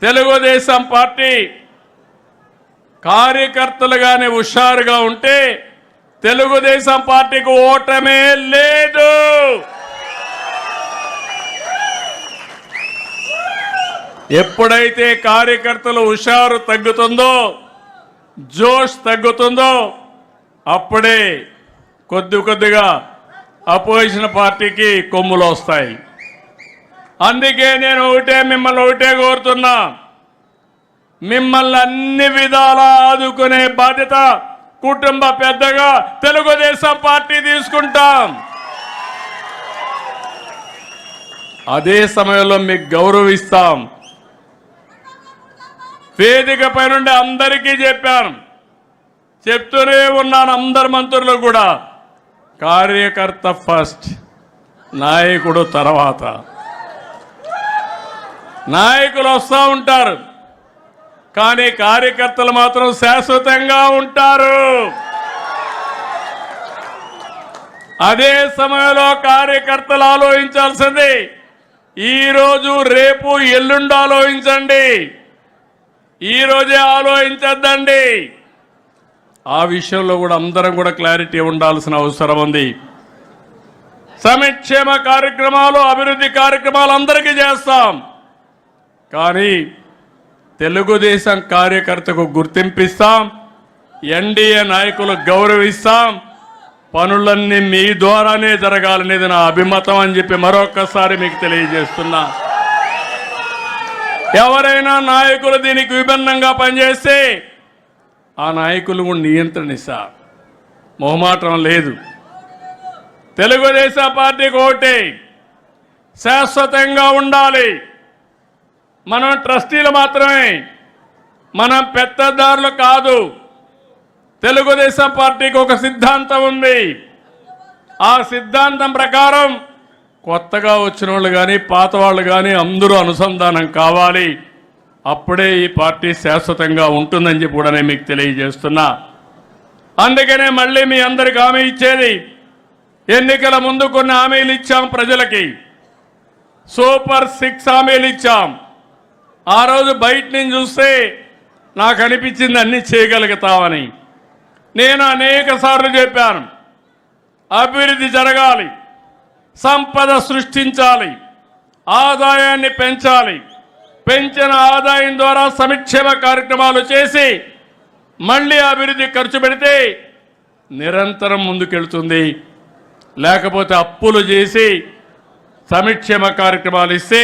Telugu Desam party కార్యకర్తలుగానే హుషారుగా ఉంటే తెలుగుదేశం పార్టీకి ఓటమే లేదు. ఎప్పుడైతే కార్యకర్తలు హుషారు తగ్గుతుందో, జోష్ తగ్గుతుందో, అప్పుడే కొద్దిగా అపోజిషన్ పార్టీకి కొమ్ములు వస్తాయి. అందుకే నేను మిమ్మల్ని ఒకటే కోరుతున్నా, మిమ్మల్ని అన్ని విధాలా ఆదుకునే బాధ్యత కుటుంబ పెద్దగా తెలుగుదేశం పార్టీ తీసుకుంటాం. అదే సమయంలో మీకు గౌరవిస్తాం. వేదిక పై నుండి అందరికీ చెప్పాను, చెప్తూనే ఉన్నాను అందరి మంత్రులు కూడా, కార్యకర్త ఫస్ట్, నాయకుడు తర్వాత. నాయకులు వస్తూ ఉంటారు, కానీ కార్యకర్తలు మాత్రం శాశ్వతంగా ఉంటారు. అదే సమయంలో కార్యకర్తలు ఆలోచించాల్సింది ఈరోజు రేపు ఎల్లుండి ఆలోచించండి, ఈరోజే ఆలోచించద్దండి. ఆ విషయంలో కూడా అందరం కూడా క్లారిటీ ఉండాల్సిన అవసరం ఉంది. సంక్షేమ కార్యక్రమాలు, అభివృద్ధి కార్యక్రమాలు అందరికీ చేస్తాం, కానీ తెలుగుదేశం కార్యకర్తకు గుర్తింపిస్తాం, ఎన్డీఏ నాయకులు గౌరవిస్తాం. పనులన్నీ మీ ద్వారానే జరగాలనేది నా అభిమతం అని చెప్పి మరొకసారి మీకు తెలియజేస్తున్నా. ఎవరైనా నాయకులు దీనికి విభిన్నంగా పనిచేస్తే ఆ నాయకులు కూడా నియంత్రణిస్తారు, మొహమాటం లేదు. తెలుగుదేశం పార్టీకి ఒకటి శాశ్వతంగా ఉండాలి. మనం ట్రస్టీలు మాత్రమే, మనం పెద్దదారులు కాదు. తెలుగుదేశం పార్టీకి ఒక సిద్ధాంతం ఉంది. ఆ సిద్ధాంతం ప్రకారం కొత్తగా వచ్చిన వాళ్ళు కానీ పాత వాళ్ళు కానీ అందరూ అనుసంధానం కావాలి. అప్పుడే ఈ పార్టీ శాశ్వతంగా ఉంటుందని చెప్పి కూడా నేను మీకు తెలియజేస్తున్నా. అందుకనే మళ్ళీ మీ అందరికి హామీ ఇచ్చేది, ఎన్నికల ముందు కొన్ని హామీలు ఇచ్చాం ప్రజలకి, సూపర్ 6 హామీలు ఇచ్చాం. ఆ రోజు బయట నుంచి చూస్తే నాకు అనిపించింది అన్నీ చేయగలుగుతామని. నేను అనేక సార్లు చెప్పాను, అభివృద్ధి జరగాలి, సంపద సృష్టించాలి, ఆదాయాన్ని పెంచాలి. పెంచిన ఆదాయం ద్వారా సంక్షేమ కార్యక్రమాలు చేసి మళ్ళీ అభివృద్ధి ఖర్చు పెడితే నిరంతరం ముందుకెళ్తుంది. లేకపోతే అప్పులు చేసి సంక్షేమ కార్యక్రమాలు ఇస్తే